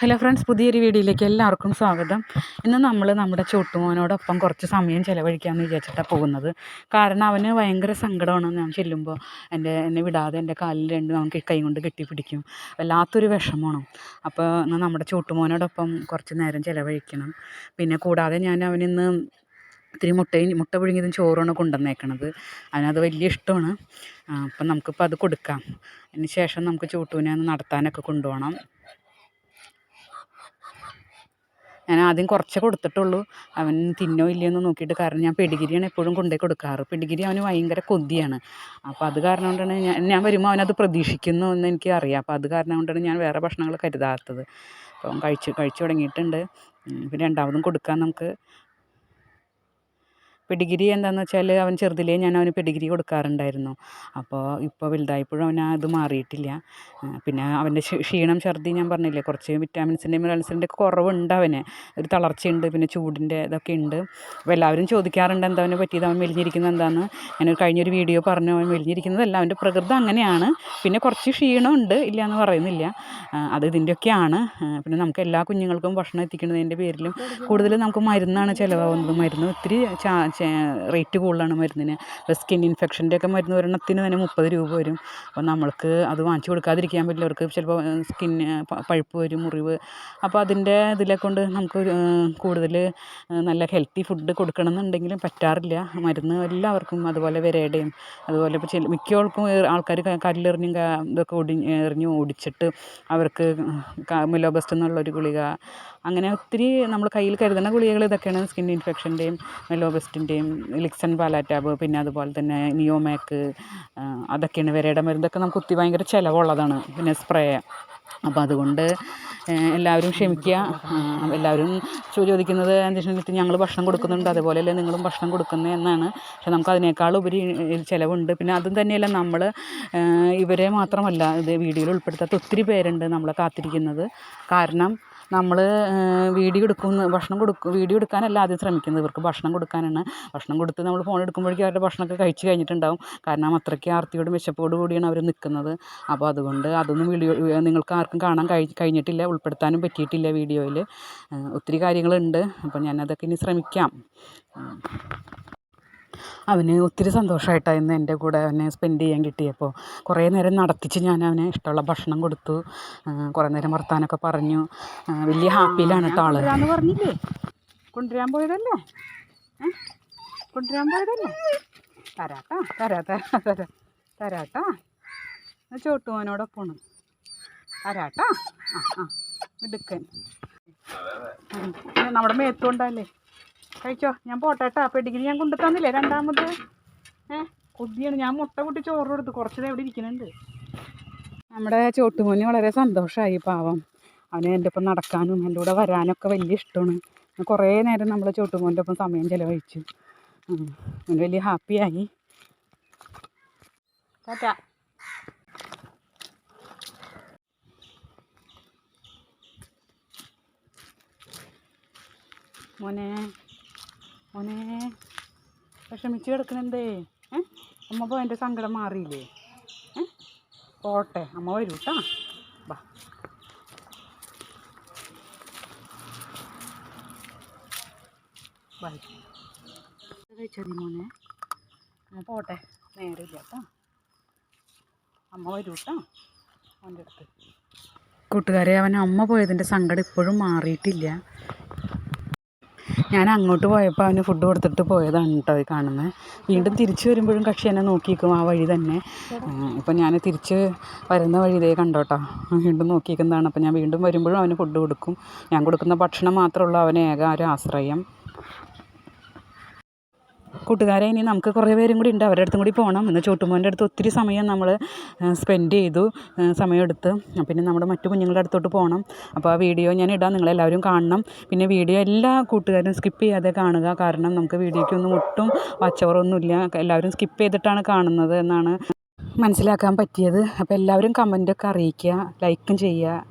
Hello friends, പുതിയൊരു വീഡിയോയിലേക്ക് എല്ലാവർക്കും സ്വാഗതം. ഇന്ന് നമ്മൾ നമ്മുടെ ചോട്ടുമോനോടൊപ്പം കുറച്ച് സമയം ചിലവഴിക്കാമെന്ന് വിചാരിച്ചിട്ടാണ് പോകുന്നത്. കാരണം അവന് ഭയങ്കര സങ്കടമാണ്. ഞാൻ ചെല്ലുമ്പോൾ എന്നെ വിടാതെ എൻ്റെ കാലിൽ രണ്ടും അവൻ കൈ കൊണ്ട് കെട്ടിപ്പിടിക്കും. വല്ലാത്തൊരു വിഷമമാണ്. അപ്പോൾ ഇന്ന് നമ്മുടെ ചോട്ടുമോനോടൊപ്പം കുറച്ച് നേരം ചിലവഴിക്കണം. പിന്നെ കൂടാതെ ഞാൻ അവനിന്ന് ഇത്തിരി മുട്ട പുഴുങ്ങിയതും ചോറുമാണ് കൊണ്ടുവന്നേക്കണത്. അവനത് വലിയ ഇഷ്ടമാണ്. അപ്പം നമുക്കിപ്പോൾ അത് കൊടുക്കാം. അതിന് ശേഷം നമുക്ക് ചോട്ടുവിനെ ഒന്ന് നടത്താനൊക്കെ കൊണ്ടുപോകണം. ഞാൻ ആദ്യം കുറച്ചേ കൊടുത്തിട്ടുള്ളൂ. അവൻ തിന്നോ ഇല്ലയെന്ന് നോക്കിയിട്ട്. കാരണം ഞാൻ പെഡിഗ്രിയാണ് എപ്പോഴും കൊണ്ടുപോയി കൊടുക്കാറ്. പെഡിഗ്രി അവന് ഭയങ്കര കൊതിയാണ്. അപ്പോൾ അത് കാരണം കൊണ്ടാണ് ഞാൻ വരുമ്പോൾ അവനത് പ്രതീക്ഷിക്കുന്നു എന്ന് എനിക്ക് അറിയാം. അപ്പോൾ അത് കാരണം കൊണ്ടാണ് ഞാൻ വേറെ ഭക്ഷണങ്ങൾ കരുതാത്തത്. അപ്പം കഴിച്ചു തുടങ്ങിയിട്ടുണ്ട്. പിന്നെ രണ്ടാമതും കൊടുക്കാം നമുക്ക്. പെഡിഗ്രി എന്താണെന്ന് വെച്ചാൽ അവൻ ചെറുതിലേ ഞാൻ അവന് പെഡിഗ്രി കൊടുക്കാറുണ്ടായിരുന്നു. അപ്പോൾ ഇപ്പോൾ വലുതായപ്പോഴും അവന് അത് മാറിയിട്ടില്ല. പിന്നെ അവൻ്റെ ക്ഷീണം, ഛർദി ഞാൻ പറഞ്ഞില്ലേ, കുറച്ച് വിറ്റാമിൻസിൻ്റെ മിനറൽസിൻ്റെ ഒക്കെ കുറവുണ്ട് അവന്. ഒരു തളർച്ചയുണ്ട്, പിന്നെ ചൂടിൻ്റെ ഇതൊക്കെ ഉണ്ട്. അപ്പോൾ എല്ലാവരും ചോദിക്കാറുണ്ട് എന്താ അവന് പറ്റിയത്, അവൻ മെലിഞ്ഞിരിക്കുന്നത് എന്താണെന്ന്. ഞാൻ കഴിഞ്ഞൊരു വീഡിയോ പറഞ്ഞു, അവൻ മെലിഞ്ഞിരിക്കുന്നതല്ല, അവൻ്റെ പ്രകൃതം അങ്ങനെയാണ്. പിന്നെ കുറച്ച് ക്ഷീണമുണ്ട്, ഇല്ല എന്ന് പറയുന്നില്ല. അത് ഇതിൻ്റെയൊക്കെയാണ്. പിന്നെ നമുക്ക് എല്ലാ കുഞ്ഞുങ്ങൾക്കും ഭക്ഷണം എത്തിക്കുന്നതിൻ്റെ പേരിലും കൂടുതലും നമുക്ക് മരുന്നാണ് ചിലവാകുന്നത്. മരുന്ന് ഒത്തിരി റേറ്റ് കൂടുതലാണ് മരുന്നിന്. ഇപ്പോൾ സ്കിൻ ഇൻഫെക്ഷൻ്റെ ഒക്കെ മരുന്ന് ഒരെണ്ണത്തിന് തന്നെ 30 രൂപ വരും. അപ്പോൾ നമ്മൾക്ക് അത് വാങ്ങിച്ച് കൊടുക്കാതിരിക്കാൻ പറ്റില്ല. അവർക്ക് ചിലപ്പോൾ സ്കിന്ന് പഴുപ്പ് വരും, മുറിവ്. അപ്പോൾ അതിൻ്റെ ഇതിലെ കൊണ്ട് നമുക്ക് കൂടുതൽ നല്ല ഹെൽത്തി ഫുഡ് കൊടുക്കണം എന്നുണ്ടെങ്കിലും പറ്റാറില്ല. മരുന്ന് എല്ലാവർക്കും അതുപോലെ വിരയുടെയും അതുപോലെ ഇപ്പോൾ മിക്കവർക്കും ആൾക്കാർ കല്ലെറിഞ്ഞും ഇതൊക്കെ എറിഞ്ഞ് ഓടിച്ചിട്ട് അവർക്ക് മിലോബസ്റ്റ് എന്നുള്ളൊരു ഗുളിക, അങ്ങനെ ഒത്തിരി നമ്മൾ കയ്യിൽ കരുതുന്ന ഗുളികകൾ ഇതൊക്കെയാണ്. സ്കിൻ ഇൻഫെക്ഷൻ്റെയും മെലോബസ്റ്റിൻ്റെയും ലിക്സൺ പാലാറ്റാബ്, പിന്നെ അതുപോലെ തന്നെ നിയോമാക്ക്, അതൊക്കെയാണ്. വിരയുടെ മരുന്നൊക്കെ നമുക്ക് ഭയങ്കര ചിലവുള്ളതാണ്. പിന്നെ സ്പ്രേ. അപ്പോൾ അതുകൊണ്ട് എല്ലാവരും ക്ഷമിക്കുക. എല്ലാവരും ചോദിക്കുന്നത് എന്താ വെച്ചിട്ടുണ്ടെങ്കിൽ ഞങ്ങൾ ഭക്ഷണം കൊടുക്കുന്നുണ്ട്, അതുപോലെയല്ലേ നിങ്ങളും ഭക്ഷണം കൊടുക്കുന്നത് എന്നാണ്. പക്ഷെ നമുക്ക് അതിനേക്കാളുപരി ചിലവുണ്ട്. പിന്നെ അതും തന്നെയല്ല, നമ്മൾ ഇവരെ മാത്രമല്ല ഇത് വീഡിയോയിൽ ഉൾപ്പെടുത്താത്ത ഒത്തിരി പേരുണ്ട് നമ്മളെ കാത്തിരിക്കുന്നത്. കാരണം നമ്മൾ വീഡിയോ എടുക്കാനല്ല ആദ്യം ശ്രമിക്കുന്നത്, ഇവർക്ക് ഭക്ഷണം കൊടുക്കാനാണ്. ഭക്ഷണം കൊടുത്ത് നമ്മൾ ഫോൺ എടുക്കുമ്പോഴേക്കും അവരുടെ ഭക്ഷണമൊക്കെ കഴിച്ച് കഴിഞ്ഞിട്ടുണ്ടാവും. കാരണം അത്രയ്ക്ക് ആർത്തിയോടും വിശപ്പോടും കൂടിയാണ് അവർ നിൽക്കുന്നത്. അപ്പോൾ അതുകൊണ്ട് അതൊന്നും നിങ്ങൾക്ക് ആർക്കും കാണാൻ കഴിഞ്ഞിട്ടില്ല, ഉൾപ്പെടുത്താനും പറ്റിയിട്ടില്ല വീഡിയോയിൽ. ഒത്തിരി കാര്യങ്ങളുണ്ട്. അപ്പോൾ ഞാനതൊക്കെ ഇനി ശ്രമിക്കാം. അവന് ഒത്തിരി സന്തോഷമായിട്ടായിരുന്നു എൻ്റെ കൂടെ അവനെ സ്പെൻഡ് ചെയ്യാൻ കിട്ടിയപ്പോൾ. കുറേ നേരം നടത്തിച്ച് ഞാൻ അവന് ഇഷ്ടമുള്ള ഭക്ഷണം കൊടുത്തു. കുറേ നേരം വർത്താനമൊക്കെ പറഞ്ഞു. വലിയ ഹാപ്പിയിലാണ് കേട്ടോ ആൾ. പറഞ്ഞില്ലേ, കൊണ്ടുവരാൻ പോയതല്ലേ തരാട്ടാ ചോട്ടുമോനോടൊപ്പമാണ്. തരാട്ടാ. എടുക്കൻ നമ്മുടെ മേത്തുകൊണ്ടല്ലേ. കഴിച്ചോ, ഞാൻ പോട്ടേട്ടാ. പെഡിഗ്രി ഞാൻ കൊണ്ടു തന്നില്ലേ രണ്ടാമത്. കൊതിയാണ്. ഞാൻ മുട്ട കൂട്ടി ചോറ് കൊടുത്തു. കുറച്ചത് എവിടെ ഇരിക്കുന്നുണ്ട്. നമ്മുടെ ചോട്ടുമോന് വളരെ സന്തോഷമായി. പാവം, അവന് എൻ്റെ ഒപ്പം നടക്കാനും എൻ്റെ കൂടെ വരാനൊക്കെ വലിയ ഇഷ്ടമാണ്. കുറേ നേരം നമ്മൾ ചോട്ടുമോൻ്റെ ഒപ്പം സമയം ചിലവഴിച്ചു. അവന് വലിയ ഹാപ്പിയായി. ടാറ്റാ. മോനെ വിഷമിച്ച് കിടക്കണുണ്ടേ. അമ്മ പോയി എൻ്റെ സങ്കടം മാറിയില്ലേ? പോട്ടെ, അമ്മ വരൂ കേട്ടോ. ബാ. ബൈ. കഴിച്ചതി മോനെ. പോട്ടെ, നേരില്ല കേട്ടോ. അമ്മ വരൂ കേട്ടോ അവൻ്റെ അടുത്ത്. കൂട്ടുകാരെ, അവൻ അമ്മ പോയതിൻ്റെ സങ്കടം ഇപ്പോഴും മാറിയിട്ടില്ല. ഞാൻ അങ്ങോട്ട് പോയപ്പോൾ അവന് ഫുഡ് കൊടുത്തിട്ട് പോയതാണ് കേട്ടോ ഈ കാണുന്നത്. വീണ്ടും തിരിച്ച് വരുമ്പോഴും കക്ഷി എന്നെ നോക്കിയിരിക്കും ആ വഴി തന്നെ. ഇപ്പം ഞാൻ തിരിച്ച് വരുന്ന വഴി ഇതേ കണ്ടോട്ടോ, വീണ്ടും നോക്കിയിരിക്കുന്നതാണ്. അപ്പം ഞാൻ വീണ്ടും വരുമ്പോഴും അവന് ഫുഡ് കൊടുക്കും. ഞാൻ കൊടുക്കുന്ന ഭക്ഷണം മാത്രമുള്ള അവന് ഏക ഒരു ആശ്രയം. കൂട്ടുകാരെ, ഇനി നമുക്ക് കുറേ പേരും കൂടി ഉണ്ട്, അവരുടെ അടുത്തും കൂടി പോകണം. ഇന്ന് ചോട്ടുമോൻ്റെ അടുത്ത് ഒത്തിരി സമയം നമ്മൾ സ്പെൻഡ് ചെയ്തു, സമയമെടുത്ത്. പിന്നെ നമ്മുടെ മറ്റു കുഞ്ഞുങ്ങളുടെ അടുത്തോട്ട് പോകണം. അപ്പോൾ ആ വീഡിയോ ഞാൻ ഇടാം, നിങ്ങളെല്ലാവരും കാണണം. പിന്നെ വീഡിയോ എല്ലാ കൂട്ടുകാരും സ്കിപ്പ് ചെയ്യാതെ കാണുക. കാരണം നമുക്ക് വീഡിയോയ്ക്കൊന്നും ഒട്ടും വാച്ച് എല്ലാവരും സ്കിപ്പ് ചെയ്തിട്ടാണ് കാണുന്നത് എന്നാണ് മനസ്സിലാക്കാൻ പറ്റിയത്. അപ്പോൾ എല്ലാവരും കമൻറ്റൊക്കെ അറിയിക്കുക, ലൈക്കും ചെയ്യുക.